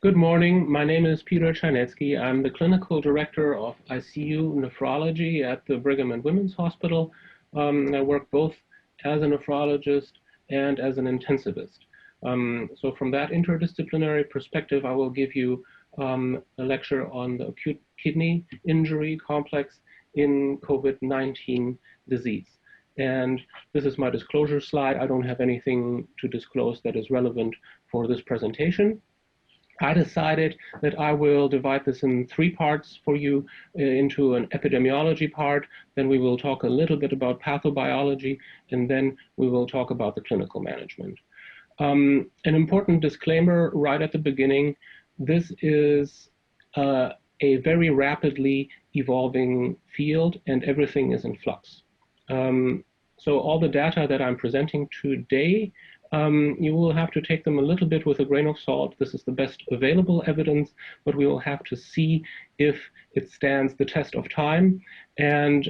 Good morning. My name is Peter Czarnecki. I'm the clinical director of ICU nephrology at the Brigham and Women's Hospital. I work both as a nephrologist and as an intensivist. So from that interdisciplinary perspective, I will give you a lecture on the acute kidney injury complex in COVID-19 disease. And this is my disclosure slide. I don't have anything to disclose that is relevant for this presentation. I decided that I will divide this in three parts for you, into an epidemiology part, then we will talk a little bit about pathobiology, and then we will talk about the clinical management. An important disclaimer right at the beginning: this is a very rapidly evolving field and everything is in flux. So all the data that I'm presenting today, you will have to take them a little bit with a grain of salt. This is the best available evidence, but we will have to see if it stands the test of time and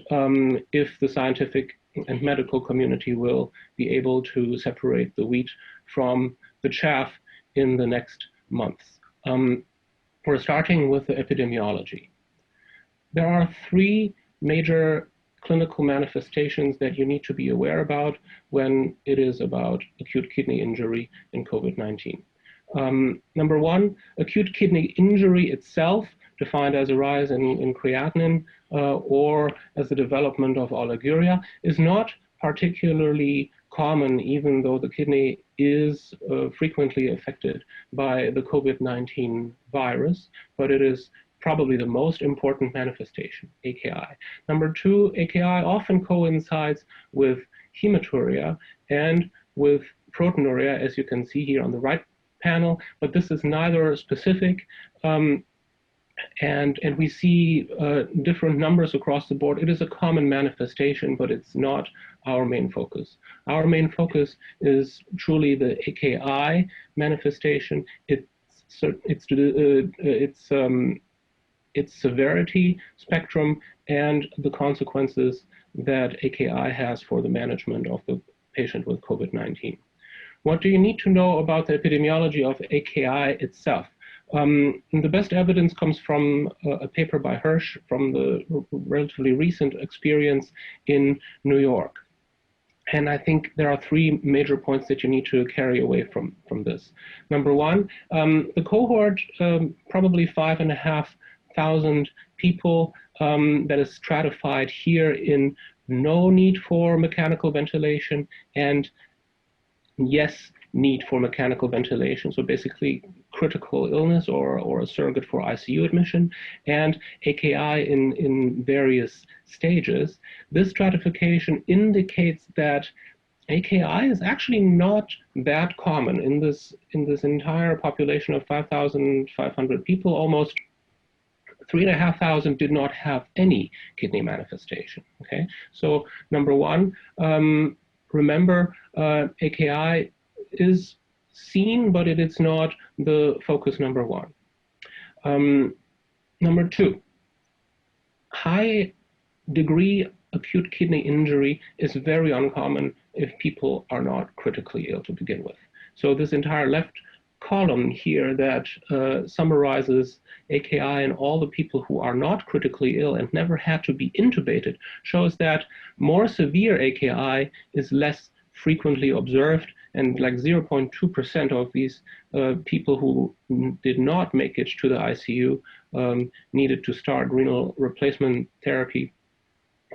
if the scientific and medical community will be able to separate the wheat from the chaff in the next months. We're starting with the epidemiology. There are three major clinical manifestations that you need to be aware about when it is about acute kidney injury in COVID-19. Number one, acute kidney injury itself, defined as a rise in creatinine or as the development of oliguria, is not particularly common, even though the kidney is frequently affected by the COVID-19 virus, but it is probably the most important manifestation, AKI. Number two, AKI often coincides with hematuria and with proteinuria, as you can see here on the right panel, but this is neither specific, and we see different numbers across the board. It is a common manifestation, but it's not our main focus. Our main focus is truly the AKI manifestation. Its severity spectrum and the consequences that AKI has for the management of the patient with COVID-19. What do you need to know about the epidemiology of AKI itself? The best evidence comes from a paper by Hirsch from the relatively recent experience in New York. And I think there are three major points that you need to carry away from this. Number one, the cohort, probably 5,500 people, that is stratified here in no need for mechanical ventilation and yes need for mechanical ventilation, so basically critical illness or a surrogate for ICU admission, and AKI in various stages. This stratification indicates that AKI is actually not that common in this entire population of 5,500 people. Almost 3,500 did not have any kidney manifestation. Okay, so number one, remember AKI is seen, but it is not the focus number one. Number two, high degree acute kidney injury is very uncommon if people are not critically ill to begin with. So this entire left column here that summarizes AKI in all the people who are not critically ill and never had to be intubated shows that more severe AKI is less frequently observed, and like 0.2% of these people who did not make it to the ICU needed to start renal replacement therapy,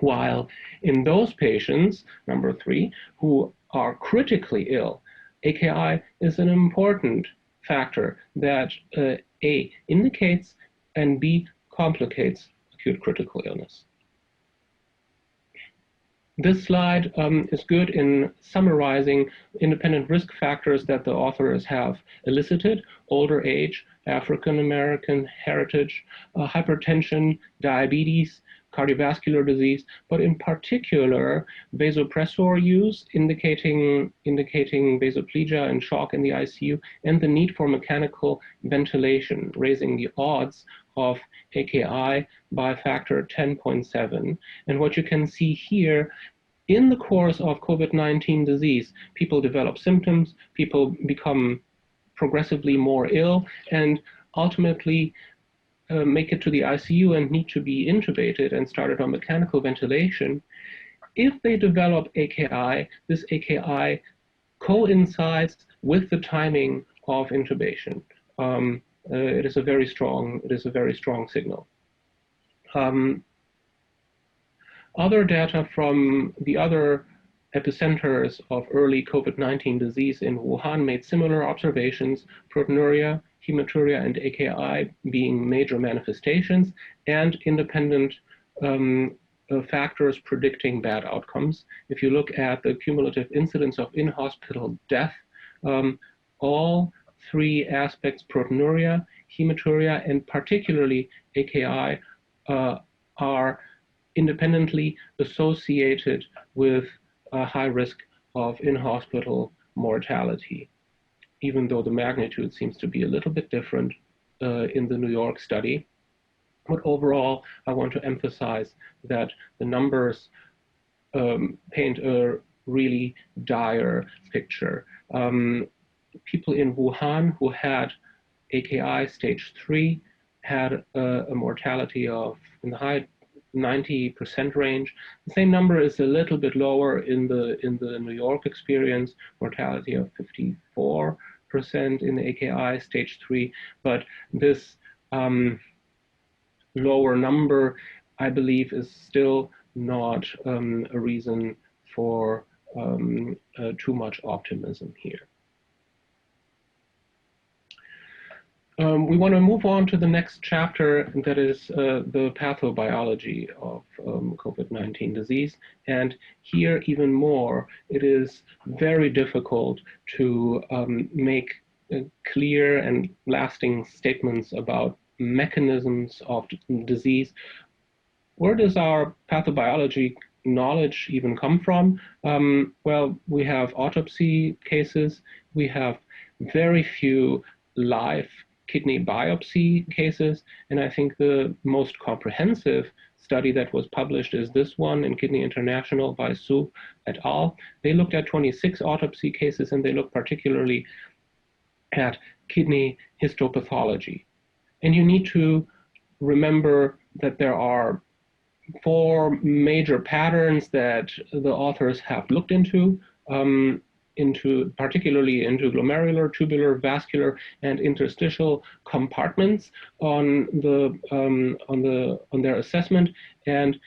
while in those patients, number three, who are critically ill, AKI is an important factor that A, indicates and B, complicates acute critical illness. This slide is good in summarizing independent risk factors that the authors have elicited: older age, African American heritage, hypertension, diabetes, cardiovascular disease, but in particular vasopressor use indicating vasoplegia and shock in the ICU, and the need for mechanical ventilation, raising the odds of AKI by a factor 10.7. And what you can see here, in the course of COVID-19 disease, people develop symptoms, people become progressively more ill, and ultimately make it to the ICU and need to be intubated and started on mechanical ventilation, if they develop AKI, this AKI coincides with the timing of intubation. It is a very strong signal. Other data from the other epicenters of early COVID-19 disease in Wuhan made similar observations, proteinuria, hematuria, and AKI being major manifestations, and independent factors predicting bad outcomes. If you look at the cumulative incidence of in-hospital death, all three aspects, proteinuria, hematuria, and particularly AKI, are independently associated with a high risk of in-hospital mortality, even though the magnitude seems to be a little bit different in the New York study. But overall, I want to emphasize that the numbers paint a really dire picture. People in Wuhan who had AKI stage 3 had a mortality of in the high 90% range. The same number is a little bit lower in the New York experience, mortality of 54% in the AKI stage 3, but this lower number, I believe, is still not a reason for too much optimism here. We want to move on to the next chapter, that is the pathobiology of COVID-19 disease. And here, even more, it is very difficult to make clear and lasting statements about mechanisms of disease. Where does our pathobiology knowledge even come from? Well, we have autopsy cases. We have very few live kidney biopsy cases, and I think the most comprehensive study that was published is this one in Kidney International by Su et al. They looked at 26 autopsy cases, and they looked particularly at kidney histopathology. And you need to remember that there are 4 major patterns that the authors have looked into. Particularly into glomerular, tubular, vascular, and interstitial compartments on their assessment, and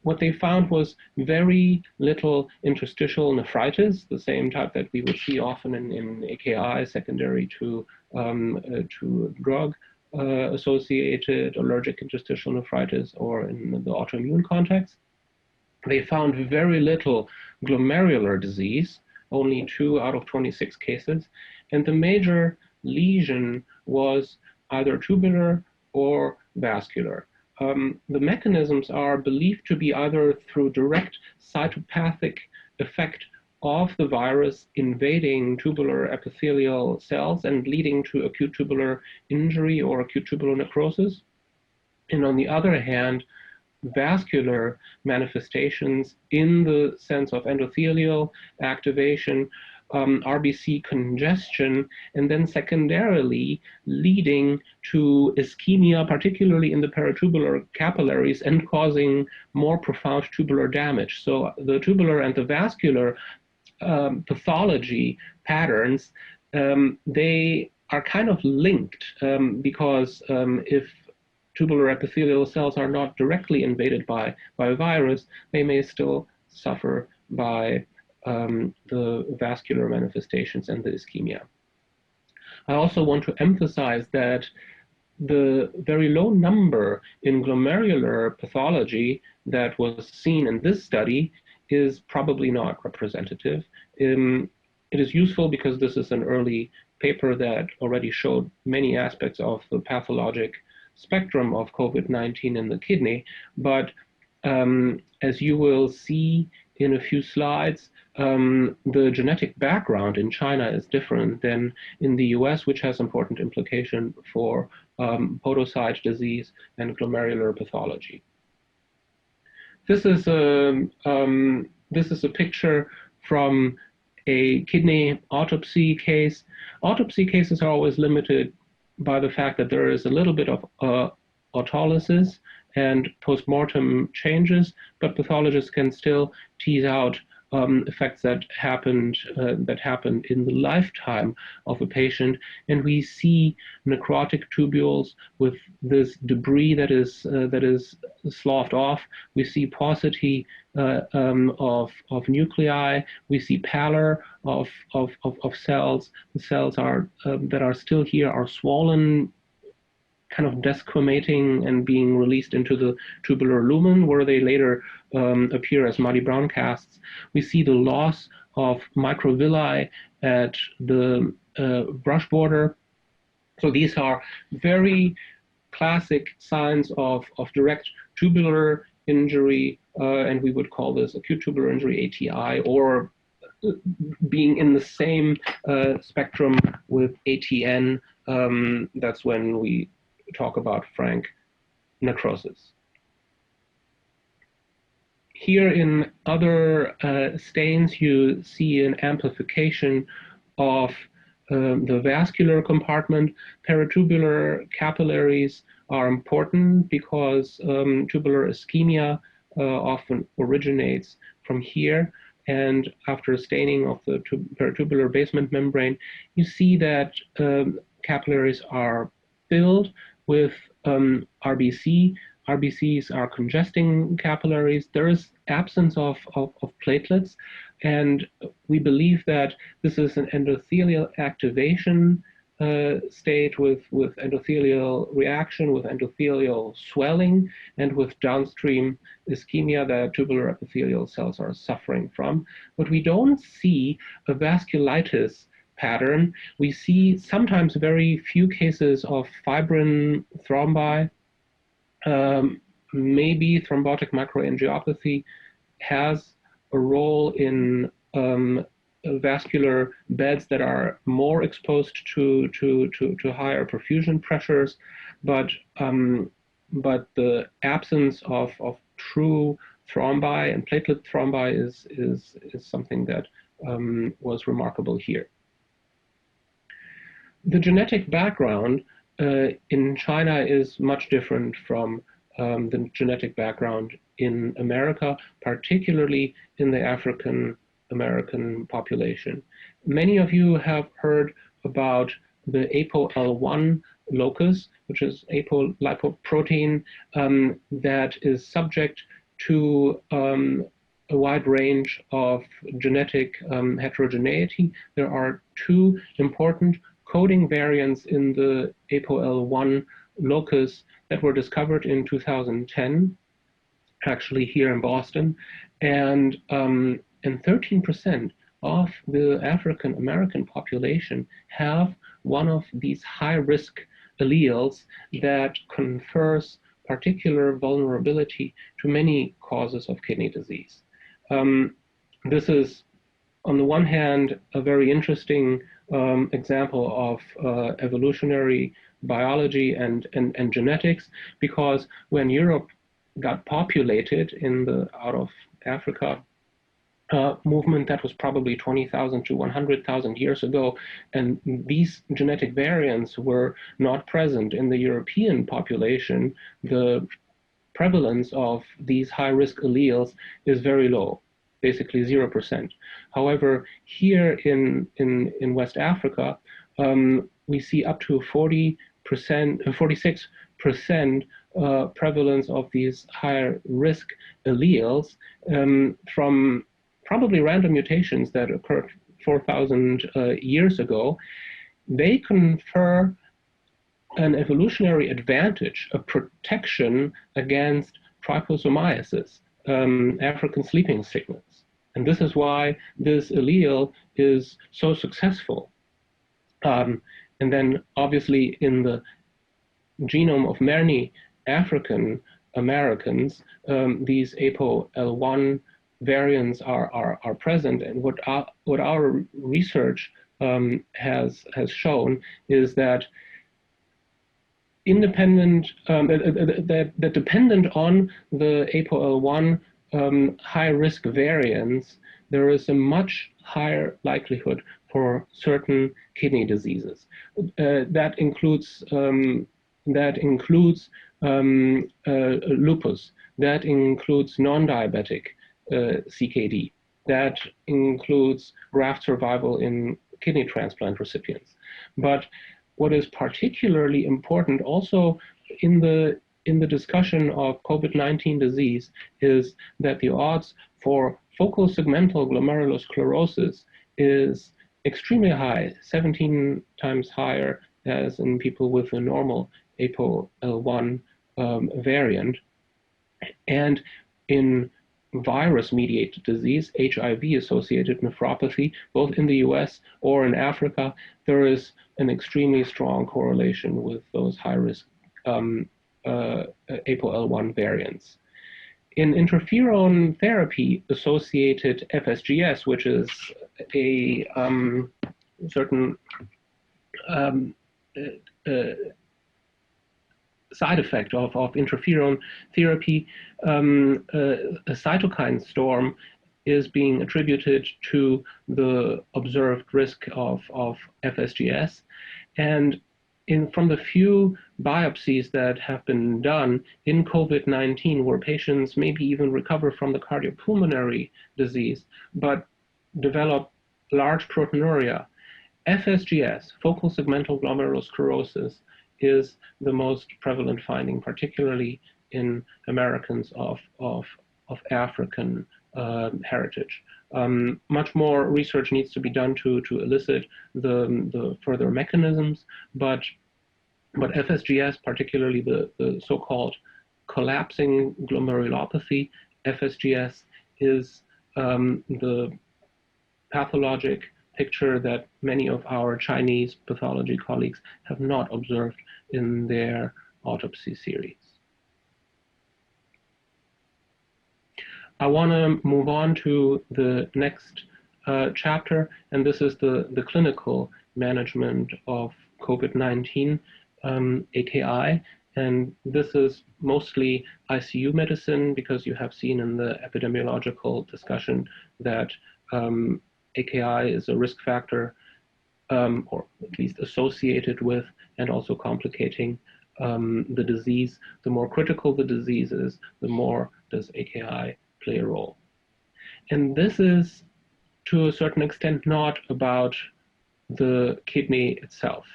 what they found was very little interstitial nephritis, the same type that we would see often in AKI, secondary to drug associated allergic interstitial nephritis or in the autoimmune context. They found very little glomerular disease, only 2 out of 26 cases, and the major lesion was either tubular or vascular. The mechanisms are believed to be either through direct cytopathic effect of the virus invading tubular epithelial cells and leading to acute tubular injury or acute tubular necrosis, and on the other hand, vascular manifestations in the sense of endothelial activation, RBC congestion, and then secondarily leading to ischemia, particularly in the peritubular capillaries, and causing more profound tubular damage. So the tubular and the vascular pathology patterns, they are kind of linked because if tubular epithelial cells are not directly invaded by a virus, they may still suffer by the vascular manifestations and the ischemia. I also want to emphasize that the very low number in glomerular pathology that was seen in this study is probably not representative. It is useful because this is an early paper that already showed many aspects of the pathologic spectrum of COVID-19 in the kidney, but as you will see in a few slides, the genetic background in China is different than in the US, which has important implication for podocyte disease and glomerular pathology. This is a picture from a kidney autopsy case. Autopsy cases are always limited by the fact that there is a little bit of autolysis and postmortem changes, but pathologists can still tease out effects that happened in the lifetime of a patient, and we see necrotic tubules with this debris that is sloughed off. We see paucity of nuclei. We see pallor of cells. The cells are that are still here are swollen, kind of desquamating and being released into the tubular lumen, where they later appear as muddy brown casts. We see the loss of microvilli at the brush border. So these are very classic signs of direct tubular injury, and we would call this acute tubular injury, ATI, or being in the same spectrum with ATN. That's when we talk about frank necrosis. Here in other stains, you see an amplification of the vascular compartment. Peritubular capillaries are important because tubular ischemia often originates from here. And after staining of the peritubular basement membrane, you see that capillaries are filled with RBC. RBCs are congesting capillaries. There is absence of platelets, and we believe that this is an endothelial activation state with endothelial reaction, with endothelial swelling, and with downstream ischemia that tubular epithelial cells are suffering from. But we don't see a vasculitis pattern. We see sometimes very few cases of fibrin thrombi. Maybe thrombotic microangiopathy has a role in vascular beds that are more exposed to higher perfusion pressures, but the absence of true thrombi and platelet thrombi is something that was remarkable here. The genetic background in China is much different from the genetic background in America, particularly in the African American population. Many of you have heard about the ApoL1 locus, which is apolipoprotein that is subject to a wide range of genetic heterogeneity. There are two important coding variants in the ApoL1 locus that were discovered in 2010, actually here in Boston, and 13% of the African American population have one of these high-risk alleles that confers particular vulnerability to many causes of kidney disease. This is, on the one hand, a very interesting example of evolutionary biology and genetics, because when Europe got populated in the out of Africa movement, that was probably 20,000 to 100,000 years ago, and these genetic variants were not present in the European population, the prevalence of these high-risk alleles is very low, basically 0%. However, here in West Africa, we see up to 46% prevalence of these higher risk alleles from probably random mutations that occurred 4,000 years ago. They confer an evolutionary advantage, a protection against tryposomiasis, African sleeping sickness. And this is why this allele is so successful. And then obviously in the genome of many African Americans, these ApoL1 variants are present. And what our research has shown is that independent, that dependent on the ApoL1 high-risk variants, there is a much higher likelihood for certain kidney diseases. That includes lupus. That includes non-diabetic CKD. That includes graft survival in kidney transplant recipients. But what is particularly important also in the discussion of COVID-19 disease is that the odds for focal segmental glomerulosclerosis is extremely high, 17 times higher as in people with a normal APOL1 variant. And in virus-mediated disease, HIV-associated nephropathy, both in the US or in Africa, there is an extremely strong correlation with those high-risk APOL1 variants. In interferon therapy-associated FSGS, which is a certain side effect of interferon therapy, a cytokine storm is being attributed to the observed risk of FSGS. And from the few biopsies that have been done in COVID-19, where patients maybe even recover from the cardiopulmonary disease, but develop large proteinuria, FSGS, focal segmental glomerulosclerosis, is the most prevalent finding, particularly in Americans of African heritage. Much more research needs to be done to elicit the further mechanisms, but FSGS, particularly the so-called collapsing glomerulopathy, FSGS is the pathologic picture that many of our Chinese pathology colleagues have not observed in their autopsy series. I want to move on to the next chapter, and this is the clinical management of COVID-19 AKI. And this is mostly ICU medicine, because you have seen in the epidemiological discussion that AKI is a risk factor, or at least associated with and also complicating the disease. The more critical the disease is, the more does AKI play a role. And this is, to a certain extent, not about the kidney itself,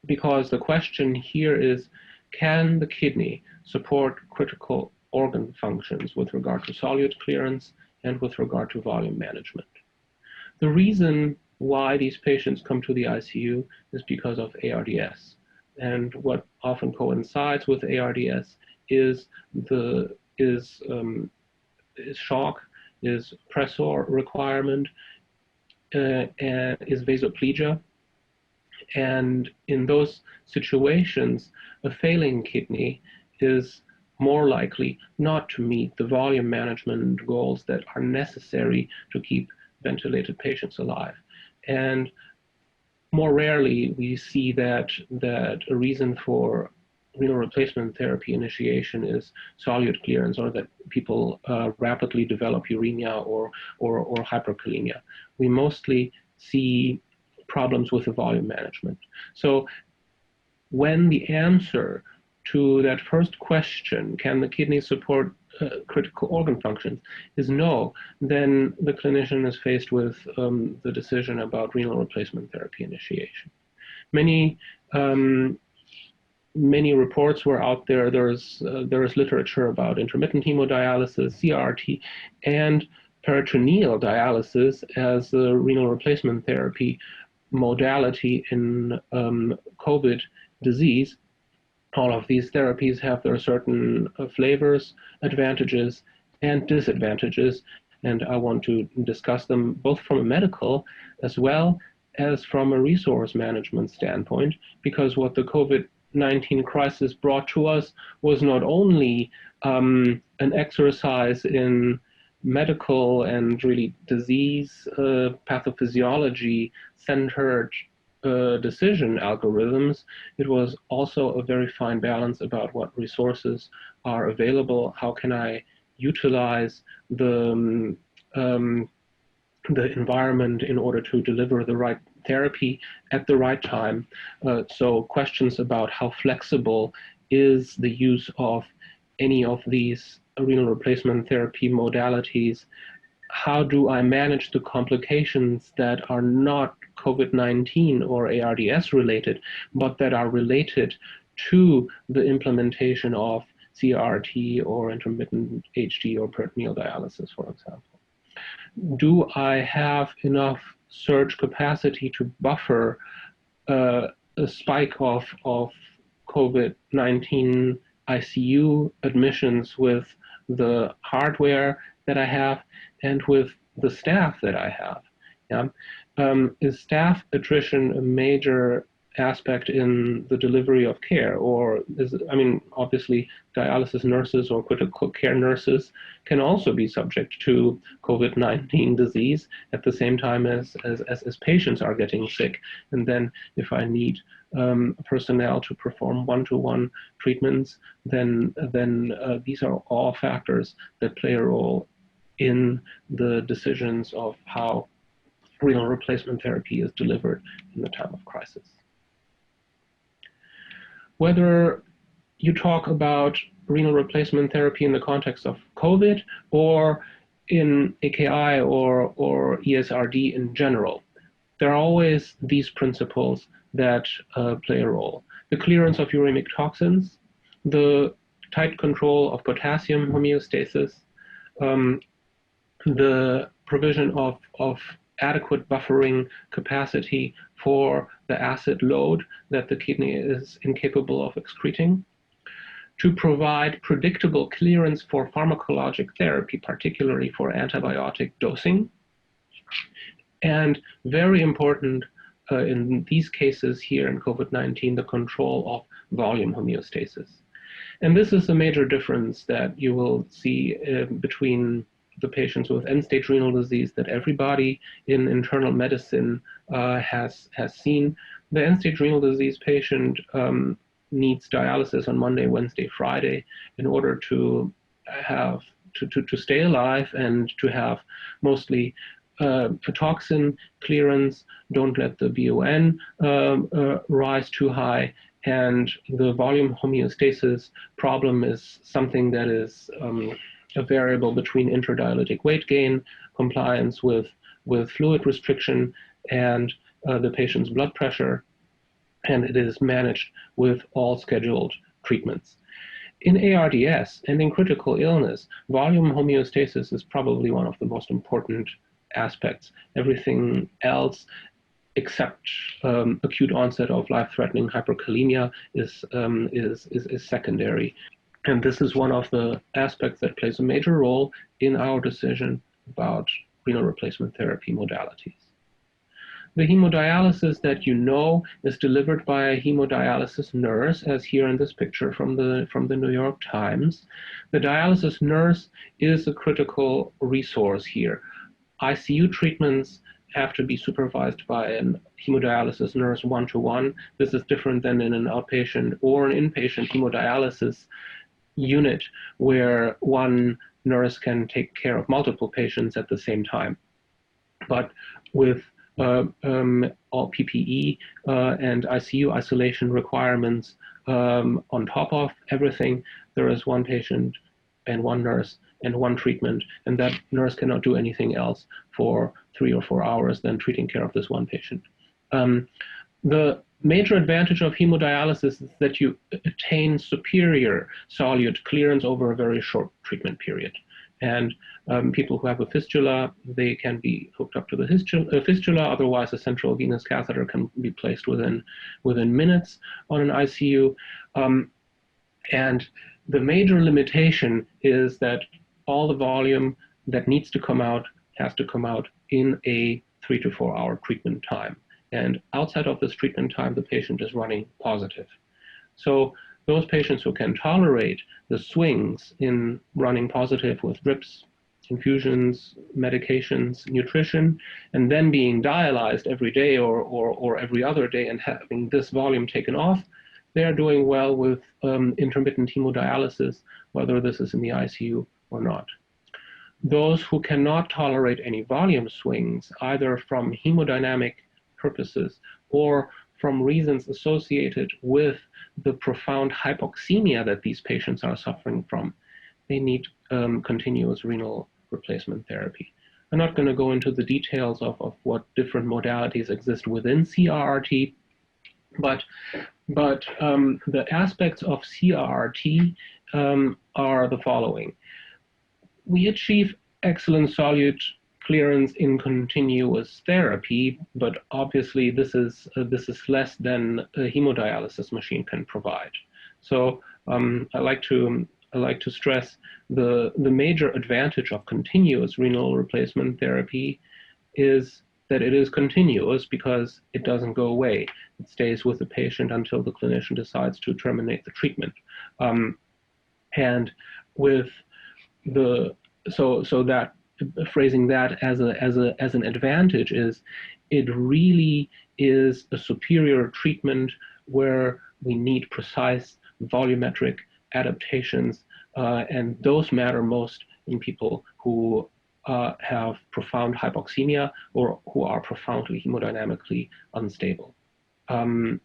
because the question here is, can the kidney support critical organ functions with regard to solute clearance and with regard to volume management? The reason why these patients come to the ICU is because of ARDS. And what often coincides with ARDS is shock, is pressor requirement, and is vasoplegia. And in those situations, a failing kidney is more likely not to meet the volume management goals that are necessary to keep ventilated patients alive. And more rarely, we see that a reason for renal replacement therapy initiation is solute clearance, or that people rapidly develop uremia or hyperkalemia. We mostly see problems with the volume management. So when the answer to that first question, can the kidney support critical organ functions, is no, then the clinician is faced with the decision about renal replacement therapy initiation. Many reports were out there. There is literature about intermittent hemodialysis, CRRT, and peritoneal dialysis as a renal replacement therapy modality in COVID disease. All of these therapies have their certain flavors, advantages, and disadvantages, and I want to discuss them both from a medical as well as from a resource management standpoint, because what the COVID-19 crisis brought to us was not only an exercise in medical and really disease pathophysiology-centered decision algorithms, it was also a very fine balance about what resources are available, how can I utilize the the environment in order to deliver the right therapy at the right time. So questions about how flexible is the use of any of these renal replacement therapy modalities. How do I manage the complications that are not COVID-19 or ARDS related, but that are related to the implementation of CRRT or intermittent HD or peritoneal dialysis, for example? Do I have enough surge capacity to buffer a spike of COVID-19 ICU admissions with the hardware that I have and with the staff that I have? Yeah? Is staff attrition a major aspect in the delivery of care, or obviously dialysis nurses or critical care nurses can also be subject to COVID-19 disease at the same time as patients are getting sick. And then if I need personnel to perform one-to-one treatments, then these are all factors that play a role in the decisions of how renal replacement therapy is delivered in the time of crisis. Whether you talk about renal replacement therapy in the context of COVID or in AKI or ESRD in general, there are always these principles that play a role. The clearance of uremic toxins, the tight control of potassium homeostasis, the provision of adequate buffering capacity for the acid load that the kidney is incapable of excreting, to provide predictable clearance for pharmacologic therapy, particularly for antibiotic dosing, and very important in these cases here in COVID-19, the control of volume homeostasis. And this is a major difference that you will see between the patients with end-stage renal disease that everybody in internal medicine has seen. The end-stage renal disease patient needs dialysis on Monday, Wednesday, Friday in order to have to stay alive and to have mostly toxin clearance. Don't let the BUN rise too high. And the volume homeostasis problem is something that is a variable between intradialytic weight gain, compliance with fluid restriction, and the patient's blood pressure, and it is managed with all scheduled treatments. In ARDS and in critical illness, volume homeostasis is probably one of the most important aspects. Everything else except acute onset of life-threatening hyperkalemia is secondary. And this is one of the aspects that plays a major role in our decision about renal replacement therapy modalities. The hemodialysis that you know is delivered by a hemodialysis nurse, as here in this picture from the New York Times. The dialysis nurse is a critical resource here. ICU treatments have to be supervised by a hemodialysis nurse one-to-one. This is different than in an outpatient or an inpatient hemodialysis unit where one nurse can take care of multiple patients at the same time. But with all PPE and ICU isolation requirements on top of everything, there is one patient and one nurse and one treatment, and that nurse cannot do anything else for 3 or 4 hours than treating care of this one patient. The major advantage of hemodialysis is that you attain superior solute clearance over a very short treatment period. And people who have a fistula, they can be hooked up to the fistula. Otherwise, a central venous catheter can be placed within minutes on an ICU. And the major limitation is that all the volume that needs to come out has to come out in a 3 to 4 hour treatment time. And outside of this treatment time, the patient is running positive. So those patients who can tolerate the swings in running positive with drips, infusions, medications, nutrition, and then being dialyzed every day or every other day and having this volume taken off, they are doing well with intermittent hemodialysis, whether this is in the ICU or not. Those who cannot tolerate any volume swings, either from hemodynamic purposes or from reasons associated with the profound hypoxemia that these patients are suffering from, they need continuous renal replacement therapy. I'm not going to go into the details of what different modalities exist within CRRT, but the aspects of CRRT are the following. We achieve excellent solute clearance in continuous therapy, but obviously this is less than a hemodialysis machine can provide. So I like to stress the major advantage of continuous renal replacement therapy is that it is continuous because it doesn't go away. It stays with the patient until the clinician decides to terminate the treatment. And with the so that phrasing that as an advantage is it really is a superior treatment where we need precise volumetric adaptations, and those matter most in people who have profound hypoxemia or who are profoundly hemodynamically unstable. The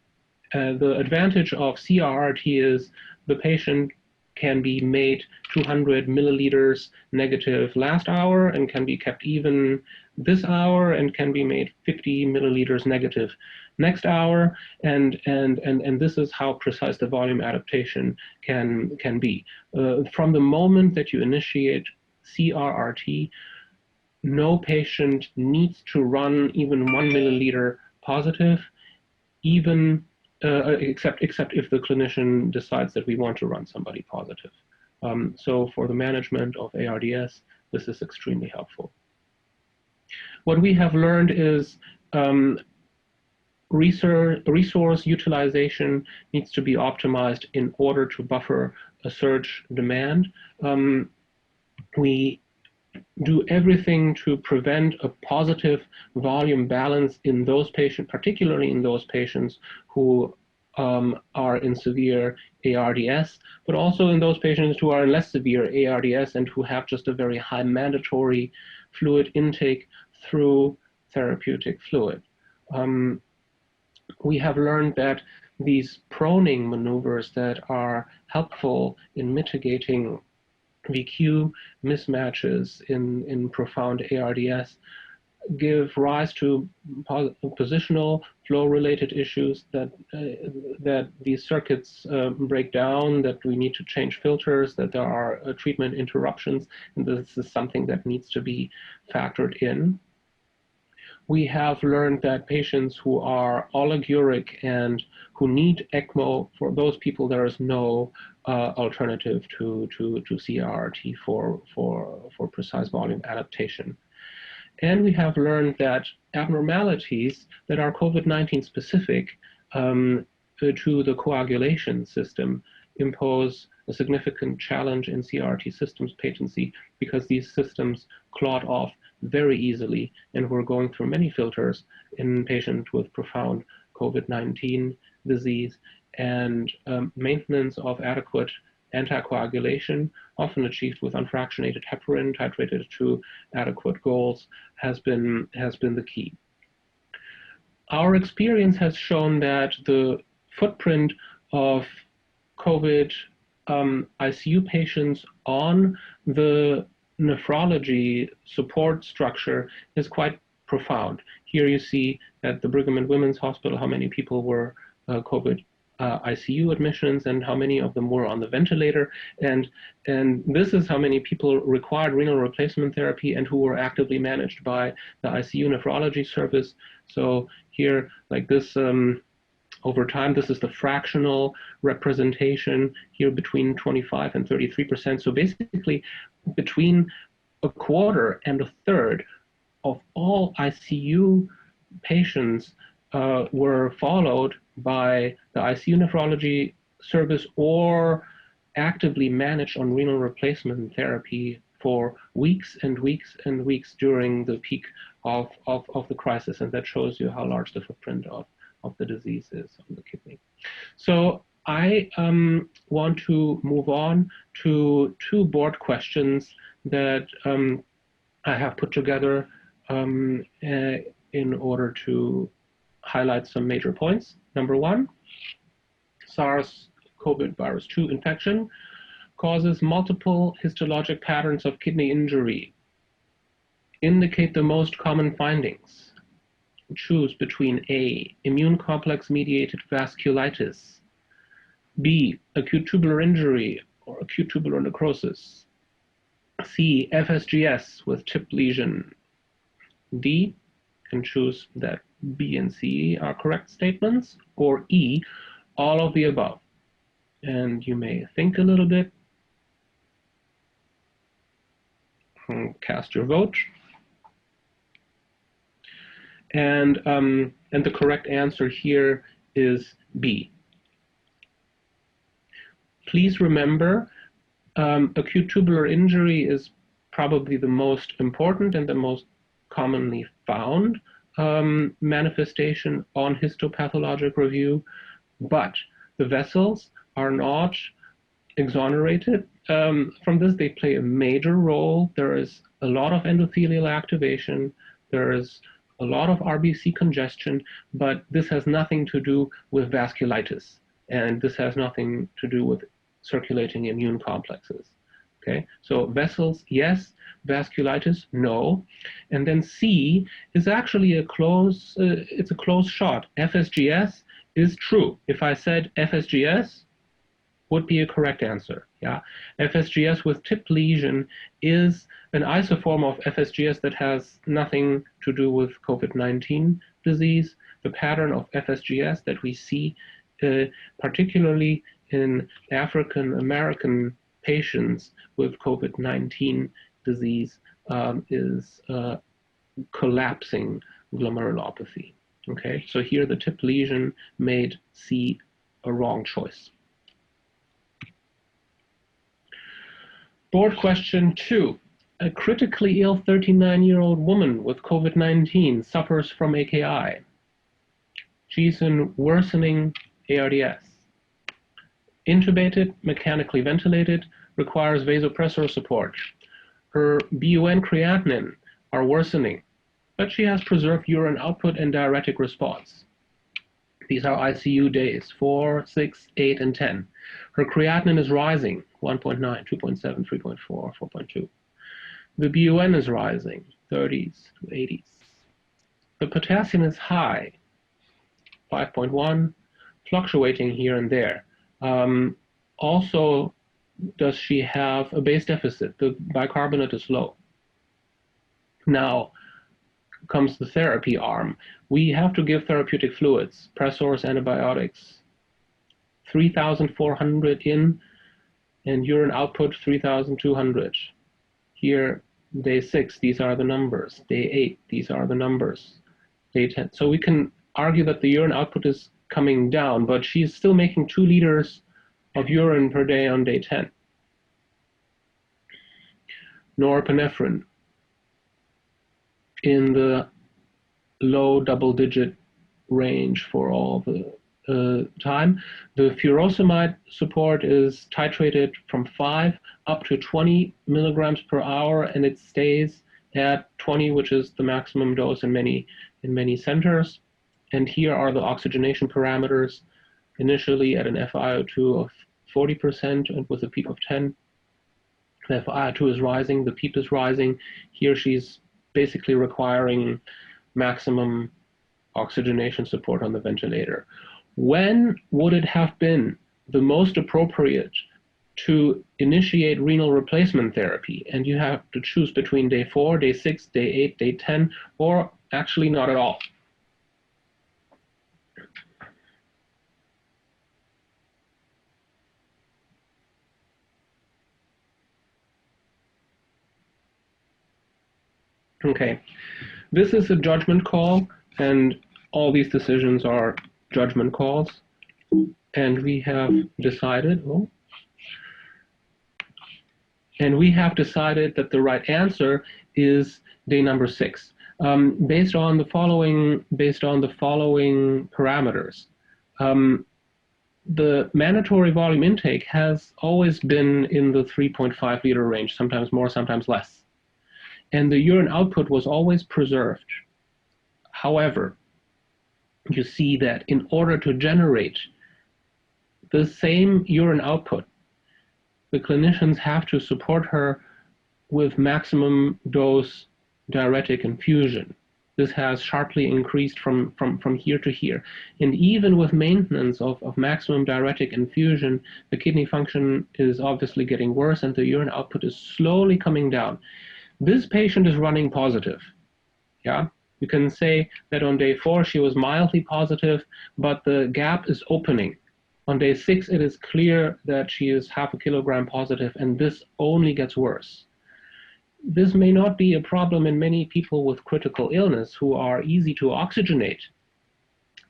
advantage of CRRT is the patient can be made 200 milliliters negative last hour and can be kept even this hour and can be made 50 milliliters negative next hour, and this is how precise the volume adaptation can be. From the moment that you initiate CRRT, no patient needs to run even 1 milliliter positive, even except if the clinician decides that we want to run somebody positive. So for the management of ARDS, this is extremely helpful. What we have learned is resource utilization needs to be optimized in order to buffer a surge demand. We do everything to prevent a positive volume balance in those patients, particularly in those patients who are in severe ARDS, but also in those patients who are in less severe ARDS and who have just a very high mandatory fluid intake through therapeutic fluid. We have learned that these proning maneuvers that are helpful in mitigating VQ mismatches in profound ARDS give rise to positional flow-related issues that these circuits break down, that we need to change filters, that there are treatment interruptions, and this is something that needs to be factored in. We have learned that patients who are oliguric and who need ECMO, for those people there is no alternative to CRRT for precise volume adaptation. And we have learned that abnormalities that are COVID-19 specific to the coagulation system impose a significant challenge in CRRT systems patency, because these systems clot off very easily, and we're going through many filters in patients with profound COVID-19 disease, and maintenance of adequate anticoagulation, often achieved with unfractionated heparin titrated to adequate goals, has been the key. Our experience has shown that the footprint of COVID ICU patients on the nephrology support structure is quite profound. Here you see at the Brigham and Women's Hospital how many people were COVID ICU admissions and how many of them were on the ventilator, and this is how many people required renal replacement therapy and who were actively managed by the ICU nephrology service. So here, like this, over time, this is the fractional representation here between 25 and 33%. So basically, between a quarter and a third of all ICU patients were followed by the ICU nephrology service or actively managed on renal replacement therapy for weeks and weeks and weeks during the peak of the crisis. And that shows you how large the footprint of the disease is on the kidney. So I want to move on to two board questions that I have put together in order to highlight some major points. Number one, SARS-CoV-2 infection causes multiple histologic patterns of kidney injury. Indicate the most common findings. Choose between A, immune complex mediated vasculitis, B, acute tubular injury or acute tubular necrosis, C, FSGS with tip lesion, D, and choose that B and C are correct statements, or E, all of the above. And you may think a little bit, cast your vote. And the correct answer here is B. Please remember, acute tubular injury is probably the most important and the most commonly found manifestation on histopathologic review, but the vessels are not exonerated from this. They play a major role. There is a lot of endothelial activation. There is a lot of RBC congestion, but this has nothing to do with vasculitis, and this has nothing to do with circulating immune complexes. Okay, so vessels, yes. Vasculitis, no. And then C is actually it's a close shot. FSGS is true. If I said FSGS, would be a correct answer. Yeah, FSGS with tip lesion is an isoform of FSGS that has nothing to do with COVID-19 disease. The pattern of FSGS that we see, particularly in African American patients with COVID-19 disease, is collapsing glomerulopathy. Okay, so here the tip lesion made C a wrong choice. Board question 2. A critically ill 39-year-old woman with COVID-19 suffers from AKI. She's in worsening ARDS. Intubated, mechanically ventilated, requires vasopressor support. Her BUN creatinine are worsening, but she has preserved urine output and diuretic response. These are ICU days, 4, 6, 8, and 10. Her creatinine is rising, 1.9, 2.7, 3.4, 4.2. The BUN is rising, 30s to 80s. The potassium is high, 5.1, fluctuating here and there. Also, does she have a base deficit? The bicarbonate is low. Now comes the therapy arm. We have to give therapeutic fluids, pressors, antibiotics. 3,400 in, and urine output 3,200. Here, day 6, these are the numbers. Day 8, these are the numbers. Day 10. So we can argue that the urine output is coming down, but she's still making 2 liters of urine per day on day 10. Norepinephrine in the low double-digit range for all the time. The furosemide support is titrated from 5 up to 20 milligrams per hour, and it stays at 20, which is the maximum dose in many centers. And here are the oxygenation parameters, initially at an FiO2 of 40% and with a PEEP of 10. The FiO2 is rising, the PEEP is rising. Here she's basically requiring maximum oxygenation support on the ventilator. When would it have been the most appropriate to initiate renal replacement therapy? And you have to choose between day 4, day 6, day 8, day 10, or actually not at all. Okay, this is a judgment call, and all these decisions are judgment calls, and we have decided, that the right answer is day number 6, based on the following parameters. the mandatory volume intake has always been in the 3.5 liter range, sometimes more, sometimes less. And the urine output was always preserved. However, you see that in order to generate the same urine output, the clinicians have to support her with maximum dose diuretic infusion. This has sharply increased from here to here. And even with maintenance of maximum diuretic infusion, the kidney function is obviously getting worse and the urine output is slowly coming down. This patient is running positive. Yeah, you can say that on day 4 she was mildly positive, but the gap is opening. On day 6 it is clear that she is half a kilogram positive, and this only gets worse. This may not be a problem in many people with critical illness who are easy to oxygenate,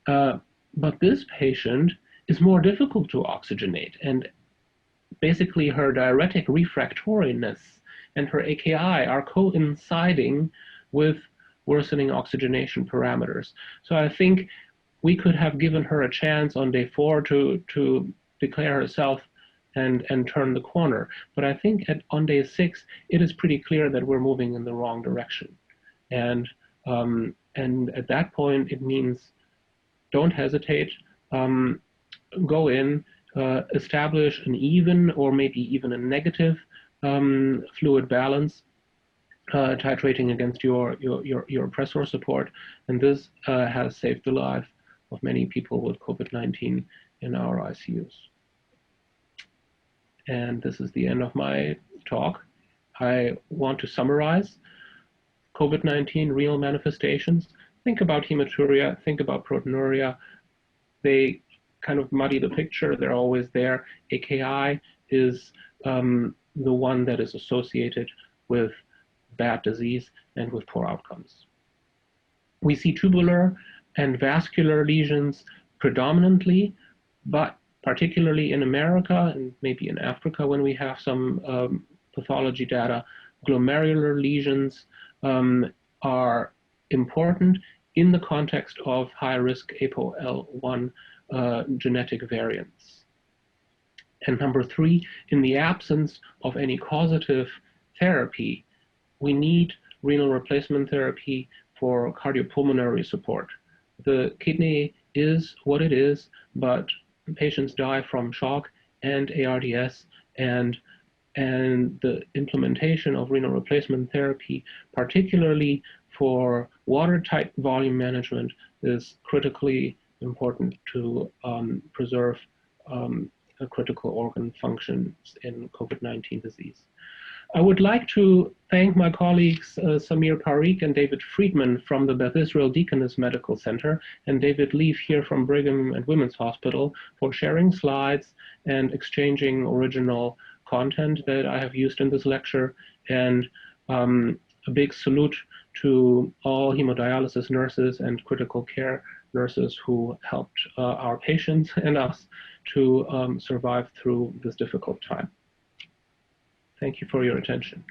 but this patient is more difficult to oxygenate, and basically her diuretic refractoriness and her AKI are coinciding with worsening oxygenation parameters. So I think we could have given her a chance on day 4 to declare herself and turn the corner. But I think on day 6, it is pretty clear that we're moving in the wrong direction. And at that point, it means don't hesitate, go in, establish an even or maybe even a negative fluid balance, titrating against your pressor support. And this has saved the life of many people with COVID-19 in our ICUs. And this is the end of my talk. I want to summarize COVID-19 renal manifestations. Think about hematuria, think about proteinuria. They kind of muddy the picture, they're always there. AKI is the one that is associated with bad disease and with poor outcomes. We see tubular and vascular lesions predominantly, but particularly in America and maybe in Africa when we have some pathology data, glomerular lesions are important in the context of high-risk APOL1 genetic variants. And number 3, in the absence of any causative therapy, we need renal replacement therapy for cardiopulmonary support. The kidney is what it is, but patients die from shock and ARDS, and the implementation of renal replacement therapy, particularly for watertight volume management, is critically important to preserve critical organ functions in COVID-19 disease. I would like to thank my colleagues Samir Parikh and David Friedman from the Beth Israel Deaconess Medical Center and David Leaf here from Brigham and Women's Hospital for sharing slides and exchanging original content that I have used in this lecture. And a big salute to all hemodialysis nurses and critical care nurses who helped our patients and us to survive through this difficult time. Thank you for your attention.